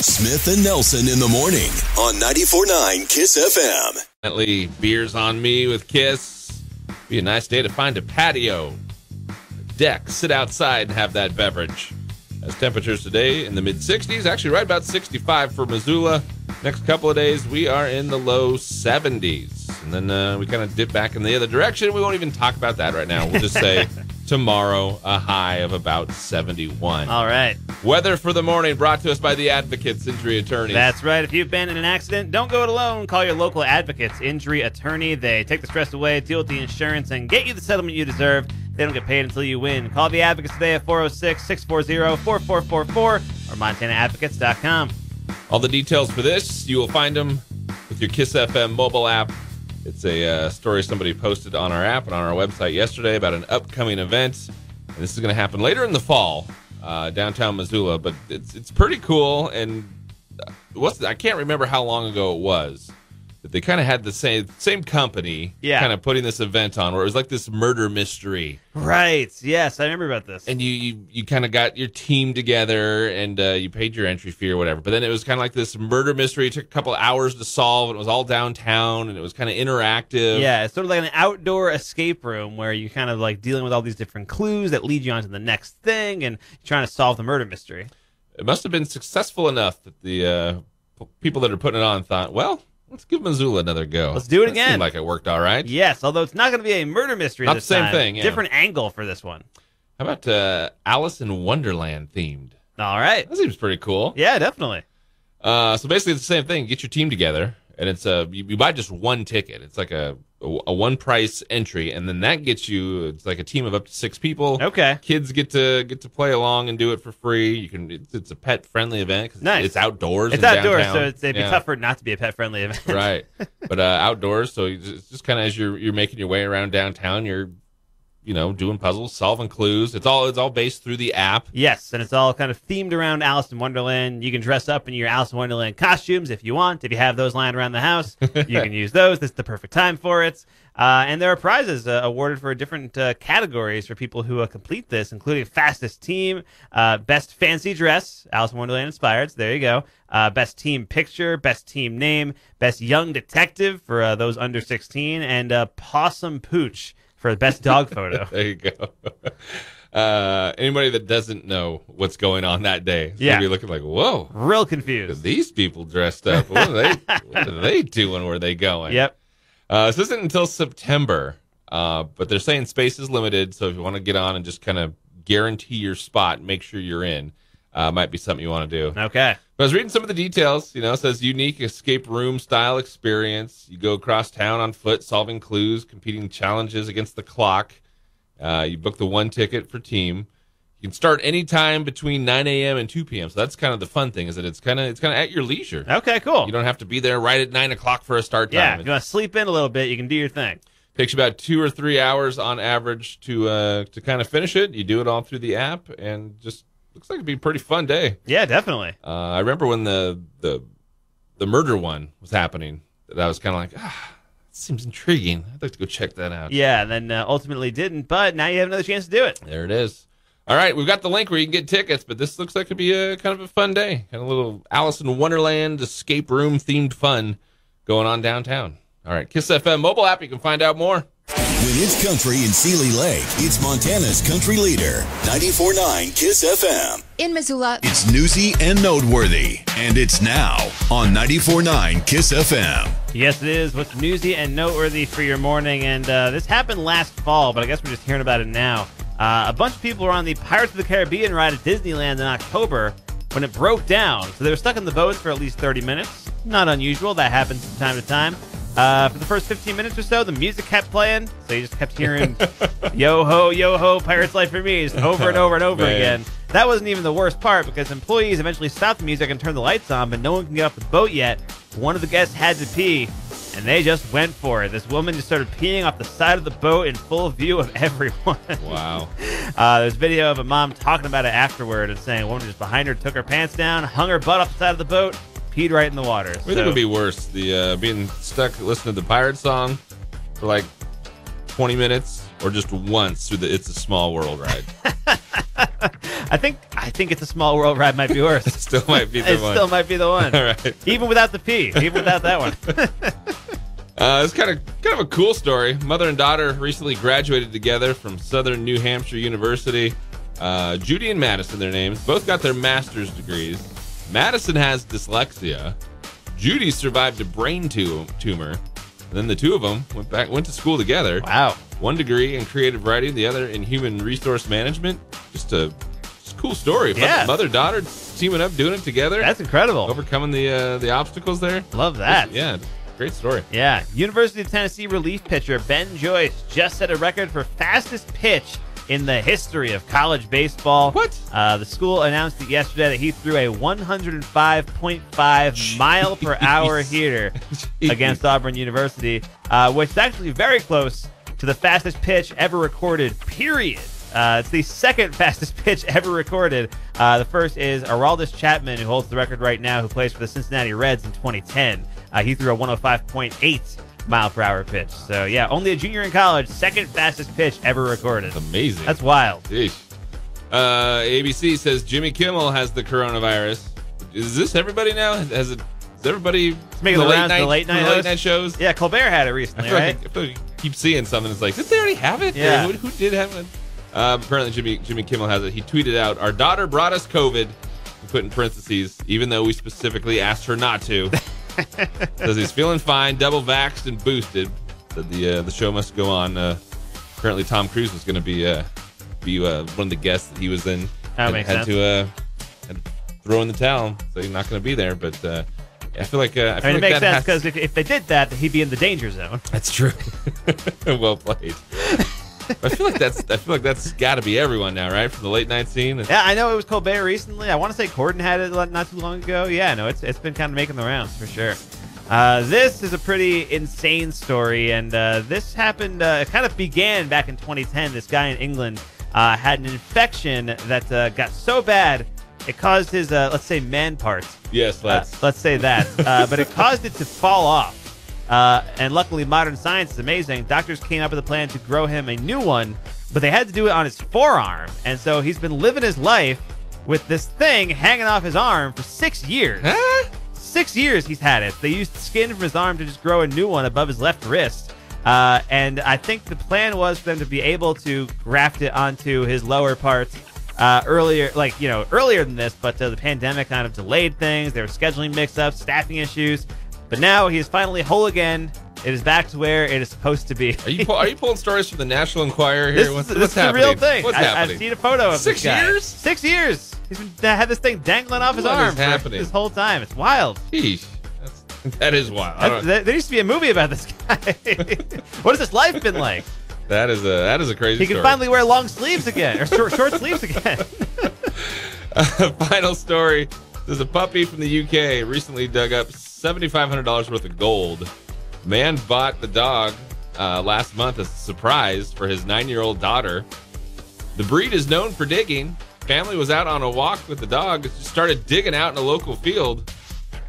Smith and Nelson in the morning on 94.9 KYSS FM. Definitely beers on me with KYSS. Be a nice day to find a patio, a deck, sit outside and have that beverage. As temperatures today in the mid-60s, actually right about 65 for Missoula. Next couple of days, we are in the low 70s. And then we kind of dip back in the other direction. We won't even talk about that right now. We'll just say tomorrow, a high of about 71. All right. Weather for the morning brought to us by the Advocates Injury Attorneys. That's right. If you've been in an accident, don't go it alone. Call your local Advocates Injury Attorney. They take the stress away, deal with the insurance, and get you the settlement you deserve. They don't get paid until you win. Call the Advocates today at 406-640-4444 or MontanaAdvocates.com. All the details for this, you will find them with your KYSS FM mobile app. It's a story somebody posted on our app and on our website yesterday about an upcoming event. And this is going to happen later in the fall, downtown Missoula. But it's pretty cool. And I can't remember how long ago it was that they kind of had the same company kind of putting this event on, where it was like this murder mystery. Right. Yes, I remember about this. And you kind of got your team together, and you paid your entry fee or whatever. But then it was kind of like this murder mystery. It took a couple of hours to solve, and it was all downtown, and it was kind of interactive. Yeah, it's sort of like an outdoor escape room where you're kind of like dealing with all these different clues that lead you on to the next thing, and you're trying to solve the murder mystery. It must have been successful enough that the people that are putting it on thought, well, let's give Missoula another go. Let's do it again. Seemed like it worked all right. Yes, although it's not going to be a murder mystery Not this the same time. thing, yeah. Different angle for this one. How about Alice in Wonderland themed? All right. That seems pretty cool. Yeah, definitely. So basically it's the same thing. Get your team together, and it's you buy just one ticket. It's like a one price entry, and then that gets you, it's like a team of up to 6 people. Okay. Kids get to play along and do it for free. It's a pet friendly event. Nice. It's outdoors. It's in outdoors, downtown. so it'd be tough for it not to be a pet friendly event. Right. But outdoors, so it's just kind of as you're making your way around downtown, you're doing puzzles, solving clues. It's all based through the app. Yes, and it's all kind of themed around Alice in Wonderland. You can dress up in your Alice in Wonderland costumes if you want. If you have those lying around the house, you can use those. This is the perfect time for it. And there are prizes awarded for different categories for people who complete this, including fastest team, best fancy dress, Alice in Wonderland inspired, so there you go, best team picture, best team name, best young detective for those under 16, and possum pooch for the best dog photo. There you go. Anybody that doesn't know what's going on that day is going to be looking like, whoa. Real confused. These people dressed up. What are they doing? Where are they going? Yep. This isn't until September, but they're saying space is limited, so if you want to get on and just kind of guarantee your spot, make sure you're in, might be something you want to do. Okay. But I was reading some of the details. It says unique escape room style experience. You go across town on foot, solving clues, competing challenges against the clock. You book the one ticket for team. You can start anytime between 9 a.m. and 2 p.m. So that's kind of the fun thing, is that it's kind of at your leisure. Okay, cool. You don't have to be there right at 9 o'clock for a start time. Yeah, if you want to sleep in a little bit, you can do your thing. Takes you about 2 or 3 hours on average to kind of finish it. You do it all through the app, and just looks like it'd be a pretty fun day. Yeah, definitely. I remember when the murder one was happening, that I was kind of like, it seems intriguing. I'd like to go check that out. Yeah, and then ultimately didn't, but now you have another chance to do it. There it is. All right, we've got the link where you can get tickets, but this looks like it'd be a kind of a fun day. Kind of a little Alice in Wonderland escape room themed fun going on downtown. All right, KYSS FM mobile app, you can find out more. When it's country in Sealy Lake, it's Montana's country leader, 94.9 KYSS FM. In Missoula, It's newsy and noteworthy, and it's now on 94.9 KYSS FM. Yes, it is. What's newsy and noteworthy for your morning, and this happened last fall, but I guess we're just hearing about it now. A bunch of people were on the Pirates of the Caribbean ride at Disneyland in October when it broke down. So they were stuck in the boats for at least 30 minutes. Not unusual. That happens from time to time. For the first 15 minutes or so, the music kept playing. So you just kept hearing, yo ho, Pirate's Life for Me, just over and over and over again. That wasn't even the worst part, because employees eventually stopped the music and turned the lights on, but no one can get off the boat yet. One of the guests had to pee, and they just went for it. This woman just started peeing off the side of the boat in full view of everyone. Wow. There's video of a mom talking about it afterward and saying a woman just behind her took her pants down, hung her butt off the side of the boat, peed right in the water. What do you think would be worse? The being stuck listening to the pirate song for like 20 minutes, or just once through the It's a Small World ride? I think It's a Small World ride might be worse. Still might be the one. It still might be the one. All right. Even without the P. Even without that one. It's kind of a cool story. Mother and daughter recently graduated together from Southern New Hampshire University. Judy and Madison, their names, both got their master's degrees. Madison has dyslexia. Judy survived a brain tumor. And then the two of them went to school together. Wow. One degree in creative writing, the other in human resource management. Just a cool story. Yeah. Mother-daughter teaming up, doing it together. That's incredible. Overcoming the obstacles there. Love that. Yeah, great story. Yeah. University of Tennessee relief pitcher Ben Joyce just set a record for fastest pitch in the history of college baseball. What? The school announced it yesterday that he threw a 105.5 mile per hour heater against Auburn University, which is actually very close to the fastest pitch ever recorded, period. It's the second fastest pitch ever recorded. The first is Aroldis Chapman, who holds the record right now, who plays for the Cincinnati Reds in 2010. He threw a 105.8 mile per hour pitch. So yeah, only a junior in college, second fastest pitch ever recorded. That's amazing. That's wild. Sheesh. ABC says Jimmy Kimmel has the coronavirus. Is this everybody now? Is everybody making the rounds to the late night shows? Yeah, Colbert had it recently, I feel like I keep seeing something. It's like, did they already have it? Yeah. Or who did have it? Apparently Jimmy Kimmel has it. He tweeted out, "Our daughter brought us COVID." He put in parentheses, even though we specifically asked her not to. Says he's feeling fine, double vaxxed and boosted. Said the show must go on. Apparently Tom Cruise was going to be one of the guests that he was in. That makes sense. Had to throw in the towel, so he's not going to be there. But I feel like it makes sense because if they did that, he'd be in the danger zone. That's true. Well played. I feel like that's got to be everyone now, right? From the late night scene. Yeah, I know it was Colbert recently. I want to say Corden had it not too long ago. Yeah, no, it's been kind of making the rounds for sure. This is a pretty insane story, and this happened. It kind of began back in 2010. This guy in England had an infection that got so bad it caused his let's say man parts. Yes, let's say that. But it caused it to fall off. And luckily, modern science is amazing. Doctors came up with a plan to grow him a new one, but they had to do it on his forearm. And so he's been living his life with this thing hanging off his arm for 6 years. Huh? 6 years he's had it. They used skin from his arm to just grow a new one above his left wrist. And I think the plan was for them to be able to graft it onto his lower parts earlier than this, but the pandemic kind of delayed things. There were scheduling mix-ups, staffing issues. But now he is finally whole again. It is back to where it is supposed to be. Are you pulling stories from the National Enquirer here? This is a real thing. What's happening? I've seen a photo of 6 this guy. years? 6 years. He's been had this thing dangling off his What arm is happening? this whole time. It's wild. Sheesh. That is wild. There used to be a movie about this guy. What has this life been like? That is a crazy He story. can finally wear long sleeves again, or short sleeves again. Final story. There's a puppy from the UK recently dug up $7,500 worth of gold. Man bought the dog last month as a surprise for his 9-year-old daughter. The breed is known for digging. Family was out on a walk with the dog. It just started digging out in a local field.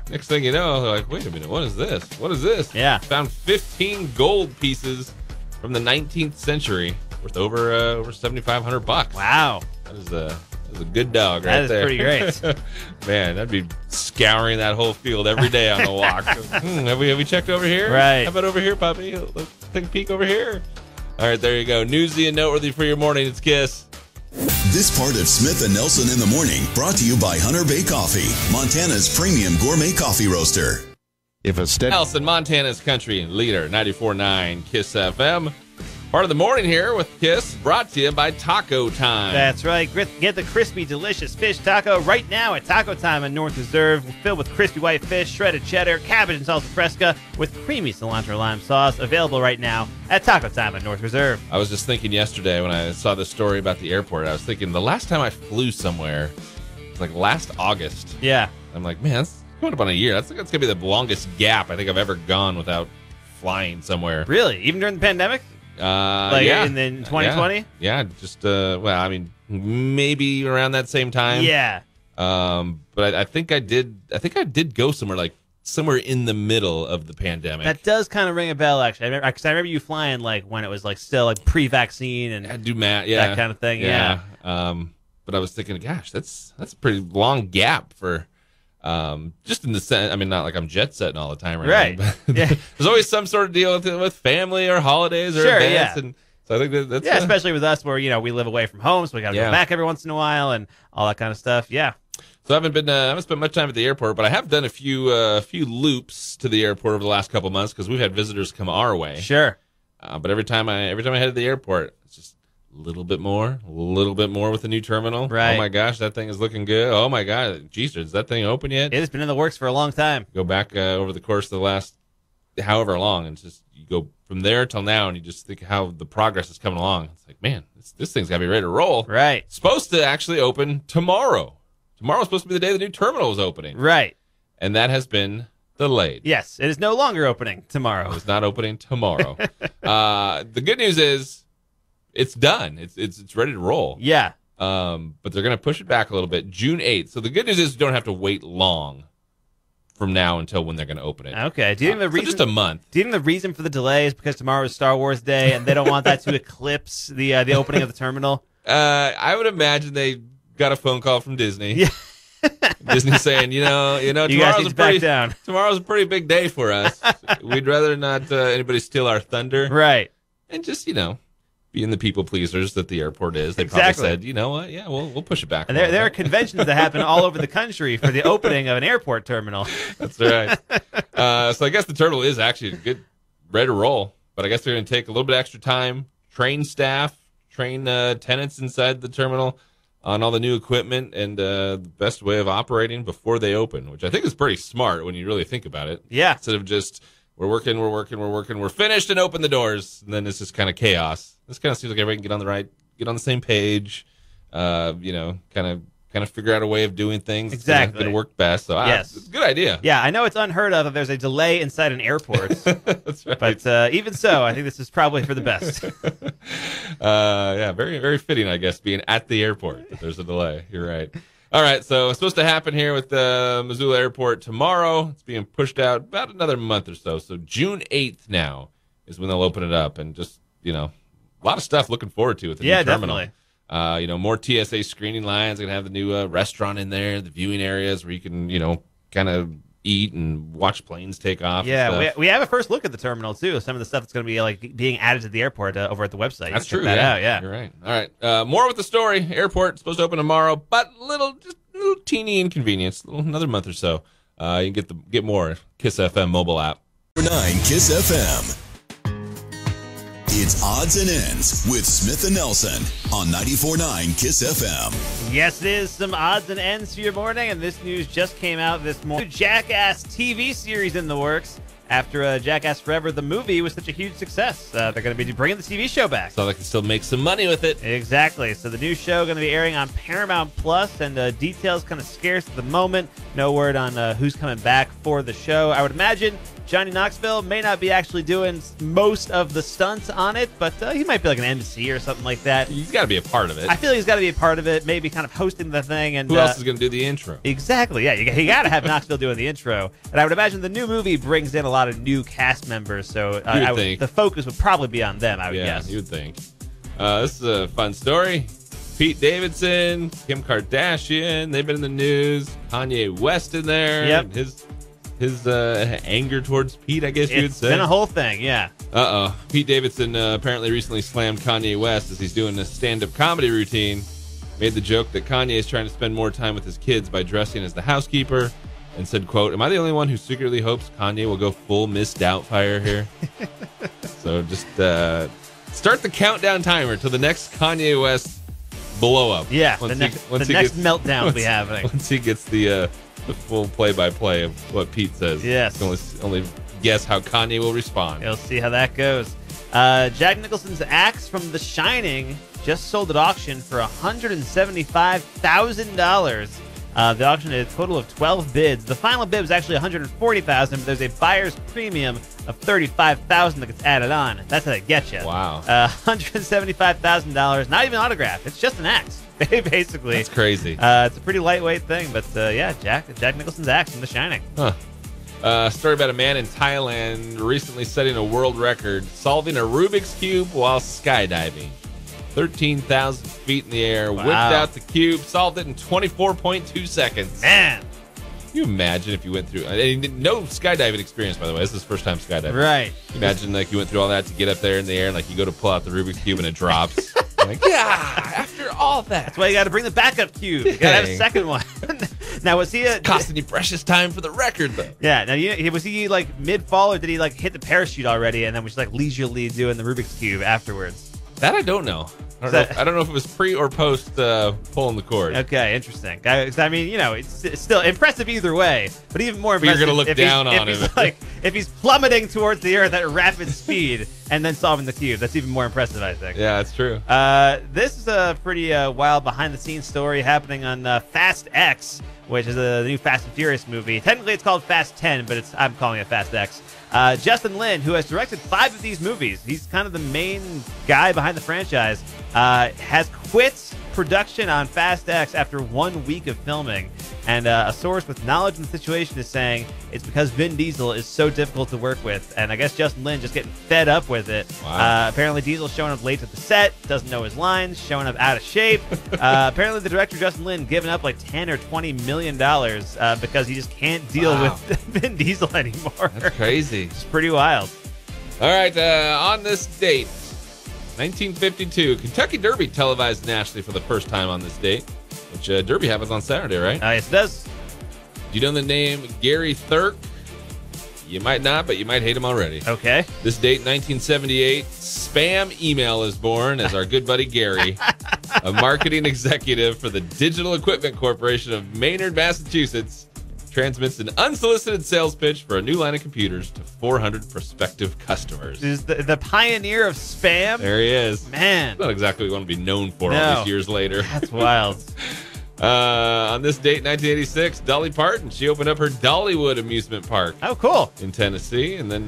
Next thing you know, they're like, wait a minute, what is this? What is this? Yeah. Found 15 gold pieces from the 19th century worth over $7,500. Wow. That is a good dog right there. That is pretty great. Man, I'd be scouring that whole field every day on a walk. Have we checked over here? Right. How about over here, puppy? Let's take a peek over here. All right, there you go. Newsy and noteworthy for your morning. It's KISS. This part of Smith and Nelson in the Morning brought to you by Hunter Bay Coffee, Montana's premium gourmet coffee roaster. Nelson, Montana's country leader, 94.9 KISS FM. Part of the morning here with KISS, brought to you by Taco Time. That's right. Get the crispy, delicious fish taco right now at Taco Time on North Reserve. Filled with crispy white fish, shredded cheddar, cabbage, and salsa fresca with creamy cilantro lime sauce. Available right now at Taco Time on North Reserve. I was just thinking yesterday when I saw this story about the airport, I was thinking the last time I flew somewhere was like last August. Yeah. I'm like, man, that's going up on a year. That's going to be the longest gap I think I've ever gone without flying somewhere. Really? Even during the pandemic? Yeah. in 2020? Yeah, just maybe around that same time. Yeah. But I think I did go somewhere in the middle of the pandemic. That does kind of ring a bell, actually. I remember you flying like when it was like still like pre-vaccine and I do Matt, yeah, that kind of thing. Yeah. but I was thinking, gosh, that's a pretty long gap for just in the sense. I mean, not like I'm jet setting all the time, Right? Now, but Yeah. there's always some sort of deal with family or holidays or Sure, events, yeah. and so I think that's especially with us where we live away from home, so we got to go back every once in a while and all that kind of stuff. Yeah. So I haven't spent much time at the airport, but I have done a few loops to the airport over the last couple months because we've had visitors come our way. Sure. But every time I head to the airport, it's just a little bit more with the new terminal. Right. Oh my gosh, that thing is looking good. Oh my god, geez, is that thing open yet? It has been in the works for a long time. Go back over the course of the last however long, and just you go from there till now, and you just think how the progress is coming along. It's like, man, this thing's got to be ready to roll. Right. It's supposed to actually open tomorrow. Tomorrow's supposed to be the day the new terminal is opening. Right. And that has been delayed. Yes, it is no longer opening tomorrow. It's not opening tomorrow. The good news is it's done. It's ready to roll. Yeah. But they're going to push it back a little bit. June 8th. So the good news is you don't have to wait long from now until when they're going to open it. Okay. Do you think the reason? So just a month. Do you think the reason for the delay is because tomorrow is Star Wars Day and they don't want that to eclipse the opening of the terminal? I would imagine they got a phone call from Disney. Yeah. Disney saying, you guys need to back down. Tomorrow's a pretty big day for us. We'd rather not anybody steal our thunder. Right. And just, being the people pleasers that the airport is, they Exactly. probably said, you know what, yeah, we'll push it back. And there are conventions that happen all over the country for the opening of an airport terminal. That's right. So I guess the terminal is actually ready to roll, but I guess they're going to take a little bit extra time, train staff, train tenants inside the terminal on all the new equipment and the best way of operating before they open, which I think is pretty smart when you really think about it. Yeah. Instead of just, we're working, we're finished and open the doors, and then it's just kind of chaos. This kind of seems like everybody can get on the same page, kind of figure out a way of doing things. Exactly. Going to work best. So yes. It's a good idea. Yeah, I know it's unheard of if there's a delay inside an airport. That's right. But even so, I think this is probably for the best. Yeah, very, very fitting, I guess, being at the airport. That there's a delay. You're right. All right, so it's supposed to happen here with the Missoula Airport tomorrow. It's being pushed out about another month or so. So June 8th now is when they'll open it up. And just, a lot of stuff looking forward to with the new terminal. Definitely. More TSA screening lines. They're going to have the new restaurant in there, the viewing areas where you can, kind of eat and watch planes take off. Yeah, we have a first look at the terminal, too. Some of the stuff that's going to be being added to the airport over at the website. That's true. Check that out, yeah. You're right. All right. More with the story. Airport supposed to open tomorrow, but just a little teeny inconvenience. Another month or so. You can get more KISS FM mobile app. 9 KISS FM. It's Odds and Ends with Smith and Nelson on 94.9 KISS FM. Yes, it is some odds and ends for your morning, and this news just came out this morning. Jackass TV series in the works after Jackass Forever, the movie, was such a huge success. They're going to be bringing the TV show back. So they can still make some money with it. Exactly. So the new show going to be airing on Paramount Plus, and details kind of scarce at the moment. No word on who's coming back for the show. I would imagine Johnny Knoxville may not be actually doing most of the stunts on it, but he might be like an MC or something like that. He's got to be a part of it. I feel he's got to be a part of it, maybe kind of hosting the thing. And who else is going to do the intro? Exactly, yeah. You got to have Knoxville doing the intro. And I would imagine the new movie brings in a lot of new cast members, so the focus would probably be on them, I would guess. Yeah, you would think. This is a fun story. Pete Davidson, Kim Kardashian, they've been in the news. Kanye West in there. Yep. His anger towards Pete, I guess you would say. It's been a whole thing, yeah. Pete Davidson apparently recently slammed Kanye West as he's doing a stand-up comedy routine. Made the joke that Kanye is trying to spend more time with his kids by dressing as the housekeeper, and said, quote, "Am I the only one who secretly hopes Kanye will go full Miss Doubtfire here?" So just start the countdown timer to the next Kanye West blow-up. Yeah, the next meltdown will be happening. Once he gets the full play-by-play of what Pete says. Yes. You can only guess how Kanye will respond. We'll see how that goes. Jack Nicholson's axe from The Shining just sold at auction for $175,000. The auction had a total of 12 bids. The final bid was actually $140,000, but there's a buyer's premium of $35,000 that gets added on. That's how they get you. Wow. $175,000, not even autographed. It's just an axe, basically. That's crazy. It's a pretty lightweight thing, but yeah, Jack Nicholson's axe from The Shining. Huh. Story about a man in Thailand recently setting a world record, solving a Rubik's Cube while skydiving. 13,000 feet in the air, whipped out the cube, solved it in 24.2 seconds. Man. Can you imagine if you went through, no skydiving experience, by the way. This is his first time skydiving. Right. Imagine like you went through all that to get up there in the air, and like you go to pull out the Rubik's Cube and it drops. Like, yeah, after all that. That's why you got to bring the backup cube. You got to have a second one. Now, was he costing you precious time for the record, though? Yeah. Now, was he like mid-fall, or did he like hit the parachute already and then was like leisurely doing the Rubik's Cube afterwards? That I don't know. I don't know if it was pre or post pulling the cord. Okay, interesting. I mean, it's still impressive either way, but even more impressive. But you're going to look down on him. If he's plummeting towards the earth at rapid speed and then solving the cube, that's even more impressive, I think. Yeah, that's true. This is a pretty wild behind-the-scenes story happening on Fast X, which is the new Fast and Furious movie. Technically, it's called Fast 10, but I'm calling it Fast X. Justin Lin, who has directed 5 of these movies, he's kind of the main guy behind the franchise, has quit production on Fast X after 1 week of filming. And a source with knowledge in the situation is saying it's because Vin Diesel is so difficult to work with. And I guess Justin Lin just getting fed up with it. Wow. Apparently Diesel's showing up late to the set, doesn't know his lines, showing up out of shape. Apparently the director, Justin Lin, giving up like $10 or $20 million because he just can't deal with Vin Diesel anymore. That's crazy. It's pretty wild. All right, on this date, 1952, Kentucky Derby televised nationally for the first time on this date, which Derby happens on Saturday, right? Yes, it does. Do you know the name Gary Thirk? You might not, but you might hate him already. Okay. This date, 1978, Spam Email is born as our good buddy Gary, a marketing executive for the Digital Equipment Corporation of Maynard, Massachusetts, transmits an unsolicited sales pitch for a new line of computers to 400 prospective customers. Is the pioneer of spam? There he is. Man. Not exactly what we want to be known for all these years later. That's wild. On this date, 1986, Dolly Parton, she opened up her Dollywood amusement park. Oh, cool. In Tennessee. And then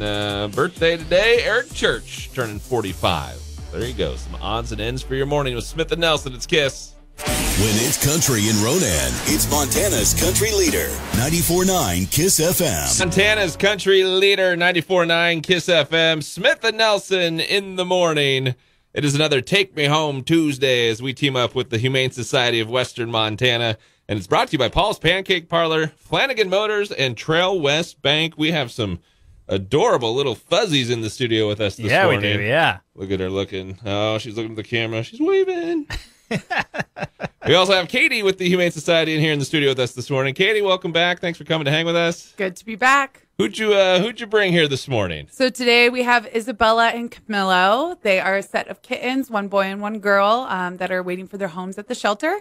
birthday today, Eric Church, turning 45. There you go. Some odds and ends for your morning with Smith and Nelson. It's KISS. When it's country in Ronan, it's Montana's country leader, 94.9 KISS FM. Montana's country leader, 94.9 KISS FM. Smith and Nelson in the morning. It is another Take Me Home Tuesday as we team up with the Humane Society of Western Montana. And it's brought to you by Paul's Pancake Parlor, Flanagan Motors, and Trail West Bank. We have some adorable little fuzzies in the studio with us this morning. Yeah, we do, yeah. Look at her looking. Oh, she's looking at the camera. She's waving. We also have Katie with the Humane Society in here in the studio with us this morning. Katie, welcome back. Thanks for coming to hang with us. Good to be back. Who'd you bring here this morning? So today we have Isabella and Camillo. They are a set of kittens, one boy and one girl, that are waiting for their homes at the shelter.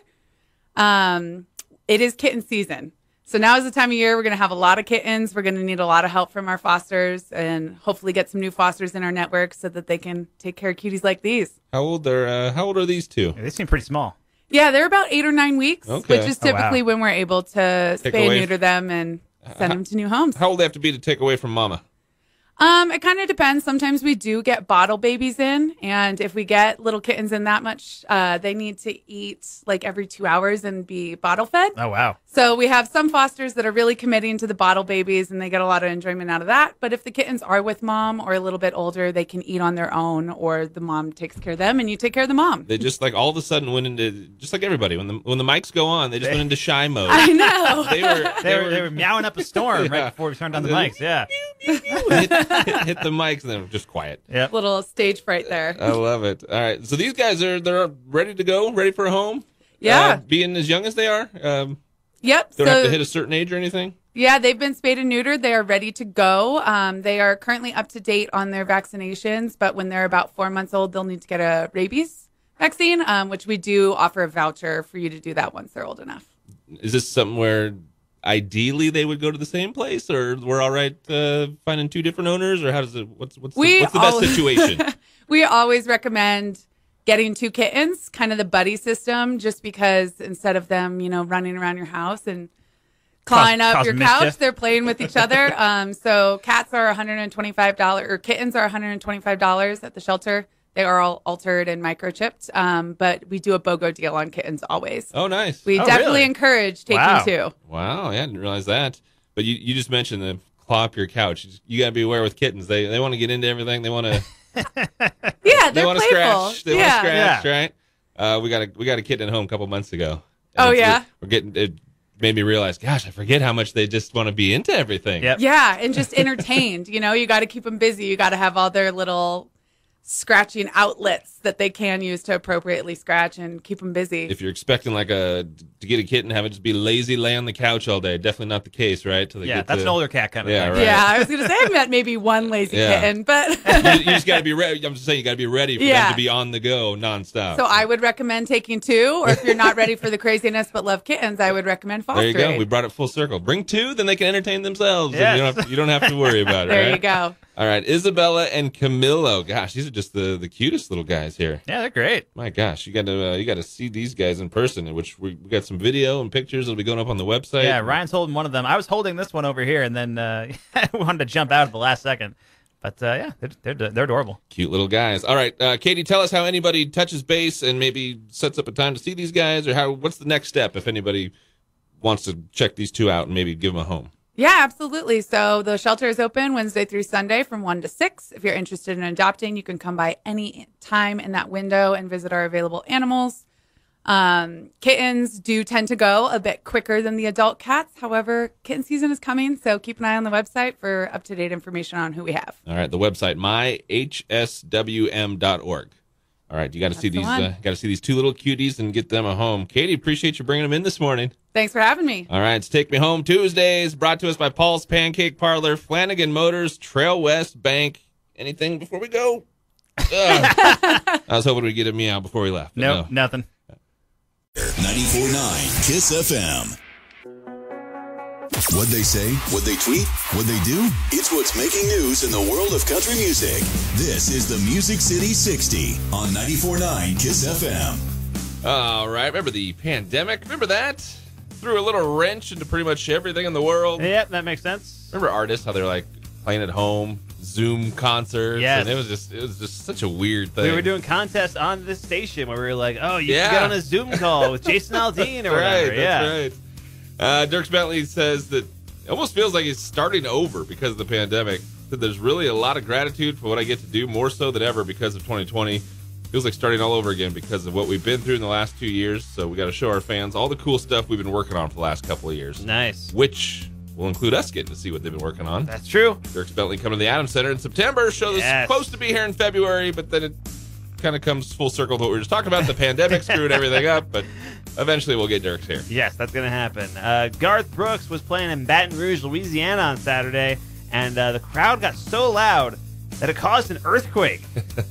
It is kitten season. So now is the time of year we're going to have a lot of kittens. We're going to need a lot of help from our fosters and hopefully get some new fosters in our network so that they can take care of cuties like these. How old are these two? Yeah, they seem pretty small. Yeah, they're about 8 or 9 weeks, Okay. which is typically when we're able to spay and away neuter them and send them to new homes. How old do they have to be to take away from mama? It kind of depends. Sometimes we do get bottle babies in, and if we get little kittens in that much, they need to eat like every 2 hours and be bottle fed. Oh, wow. So we have some fosters that are really committing to the bottle babies, and they get a lot of enjoyment out of that. But if the kittens are with mom or a little bit older, they can eat on their own, or the mom takes care of them, and you take care of the mom. They just like all of a sudden went into, just like everybody, when the mics go on, they just went into shy mode. I know. They were meowing up a storm right before we turned on the mics. Yeah. hit the mics and then just quiet. Yep. Little stage fright there. I love it. All right, so these guys they're ready to go, ready for a home. Yeah. Being as young as they are. Yep. They don't have to hit a certain age or anything? Yeah, they've been spayed and neutered. They are ready to go. They are currently up to date on their vaccinations, but when they're about 4 months old, they'll need to get a rabies vaccine, which we do offer a voucher for you to do that once they're old enough. Is this something where ideally they would go to the same place, or we're all right finding 2 different owners, or how does it? What's the best situation? We always recommend getting 2 kittens, kind of the buddy system, just because instead of them, running around your house and clawing up your couch, they're playing with each other. So cats are $125, or kittens are $125 at the shelter. They are all altered and microchipped, but we do a BOGO deal on kittens always. Oh, nice. We definitely encourage taking 2. Wow, yeah, I didn't realize that. But you just mentioned the claw up your couch. You got to be aware with kittens. They want to get into everything. They want to... Yeah, they're want to playful. scratch. They want to scratch, right? We got a kitten at home a couple months ago. Oh, yeah? We're getting it. Made me realize, gosh, I forget how much they just want to be into everything. Yep. Yeah, and just entertained. You know, you got to keep them busy. You got to have all their little scratching outlets that they can use to appropriately scratch and keep them busy. If you're expecting to get a kitten, have it just be lazy, lay on the couch all day, definitely not the case, right? Till they Yeah, that's an older cat kind of thing. Right. Yeah, I was going to say I met maybe one lazy kitten, but you just got to be ready. I'm just saying you got to be ready for them to be on the go nonstop. So I would recommend taking 2, or if you're not ready for the craziness but love kittens, I would recommend fostering. There you go. We brought it full circle. Bring 2, then they can entertain themselves. Yes. And you don't have to worry about it. There right? you go. All right, Isabella and Camilo. Gosh, these are just the cutest little guys here. Yeah, they're great. My gosh, you got to see these guys in person. Which we got some video and pictures that'll be going up on the website. Yeah, Ryan's holding one of them. I was holding this one over here, and then I wanted to jump out at the last second. But yeah, they're adorable. Cute little guys. All right, Katie, tell us how anybody touches base and maybe sets up a time to see these guys, or what's the next step if anybody wants to check these 2 out and maybe give them a home. Yeah, absolutely. So the shelter is open Wednesday through Sunday from 1 to 6. If you're interested in adopting, you can come by any time in that window and visit our available animals. Kittens do tend to go a bit quicker than the adult cats. However, kitten season is coming, so keep an eye on the website for up-to-date information on who we have. All right, the website, myhswm.org. All right, you got to see these. Got to see these 2 little cuties and get them a home. Katie, appreciate you bringing them in this morning. Thanks for having me. All right, it's Take Me Home Tuesdays, brought to us by Paul's Pancake Parlor, Flanagan Motors, Trail West Bank. Anything before we go? I was hoping we'd get a meow before we left. Nope, no, nothing. 94.9 KISS FM. What'd they say? What'd they tweet? What'd they do? It's what's making news in the world of country music. This is the Music City 60 on 94.9 KISS FM. All right, remember the pandemic? Remember that? Threw a little wrench into pretty much everything in the world. Yep, that makes sense. Remember artists, how they're like playing at home, Zoom concerts? Yes. And it was just such a weird thing. We were doing contests on this station where we were like, oh, you can get on a Zoom call with Jason Aldean or whatever. That's right. Dirk Bentley says that it almost feels like he's starting over because of the pandemic. That there's really a lot of gratitude for what I get to do, more so than ever because of 2020. Feels like starting all over again because of what we've been through in the last 2 years. So we got to show our fans all the cool stuff we've been working on for the last couple of years. Nice. Which will include us getting to see what they've been working on. That's true. Dirk Bentley coming to the Adams Center in September. Show is supposed to be here in February, but then it kind of comes full circle to what we were just talking about. The pandemic screwed everything up, but eventually we'll get Dirk's here. Yes, that's going to happen. Garth Brooks was playing in Baton Rouge, Louisiana on Saturday, and the crowd got so loud that it caused an earthquake.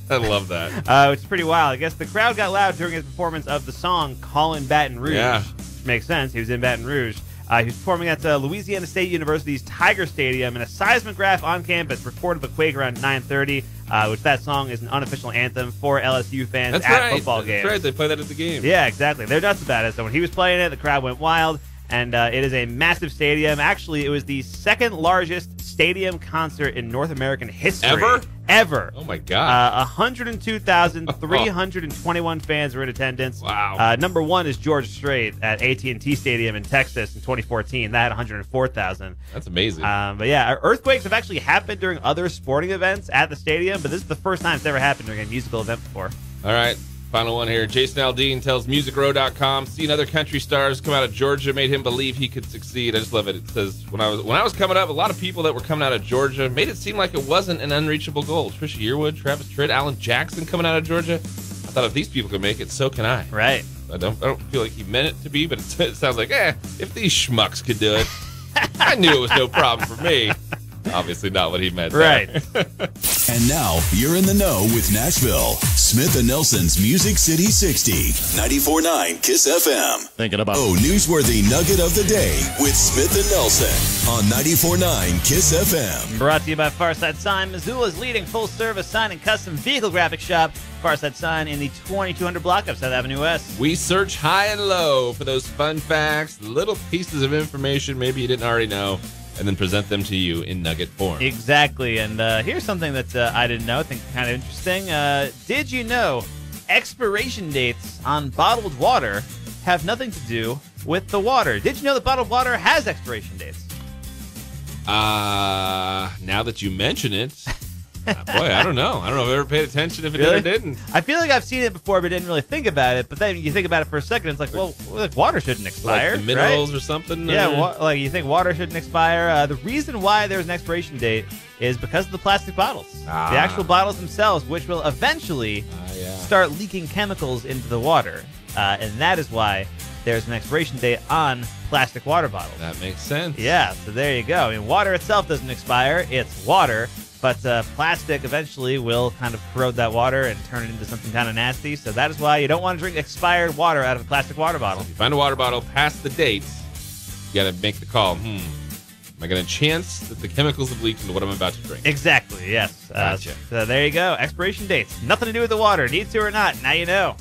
I love that. Which is pretty wild. I guess the crowd got loud during his performance of the song Callin' Baton Rouge. Yeah. Which makes sense. He was in Baton Rouge. He was performing at Louisiana State University's Tiger Stadium, and a seismograph on campus reported the quake around 9:30, which that song is an unofficial anthem for LSU fans football games. That's right. They play that at the game. Yeah, exactly. They're nuts about it. So when he was playing it, the crowd went wild, and it is a massive stadium. Actually, it was the second largest stadium concert in North American history. Ever. Oh, my God. 102,321 fans were in attendance. Wow. Number 1 is George Strait at AT&T Stadium in Texas in 2014. That had 104,000. That's amazing. But yeah, earthquakes have actually happened during other sporting events at the stadium, but this is the first time it's ever happened during a musical event before. All right. Final one here. Jason Aldean tells MusicRow.com, seeing other country stars come out of Georgia made him believe he could succeed. I just love it. It says, when I was coming up, a lot of people that were coming out of Georgia made it seem like it wasn't an unreachable goal. Trisha Yearwood, Travis Tritt, Alan Jackson coming out of Georgia. I thought if these people can make it, so can I. Right. I don't feel like he meant it to be, but it sounds like, if these schmucks could do it, I knew it was no problem for me. Obviously not what he meant. Right. And now you're in the know with Nashville. Smith & Nelson's Music City 60. 94.9 KISS FM. Thinking about newsworthy nugget of the day with Smith & Nelson on 94.9 KISS FM. Brought to you by Farside Sign, Missoula's leading full-service sign and custom vehicle graphic shop. Farside Sign in the 2200 block of South Avenue West. We search high and low for those fun facts, little pieces of information maybe you didn't already know, and then present them to you in nugget form. Exactly. And here's something that I didn't know. I think kind of interesting. Did you know expiration dates on bottled water have nothing to do with the water? Did you know that bottled water has expiration dates? Now that you mention it, Boy, I don't know. I don't know if I ever paid attention if it did or didn't. I feel like I've seen it before, but didn't really think about it. But then you think about it for a second, it's like, well, like water shouldn't expire. Like the minerals right? or something? Yeah, like you think water shouldn't expire. The reason why there's an expiration date is because of the plastic bottles. The actual bottles themselves, which will eventually start leaking chemicals into the water. And that is why there's an expiration date on plastic water bottles. That makes sense. Yeah, so there you go. I mean, water itself doesn't expire. It's water. But plastic eventually will kind of corrode that water and turn it into something kind of nasty. So that is why you don't want to drink expired water out of a plastic water bottle. If you find a water bottle past the dates, you got to make the call. Am I going to chance that the chemicals have leaked into what I'm about to drink? Exactly, yes. Gotcha. So there you go. Expiration dates. Nothing to do with the water. Needs to or not. Now you know.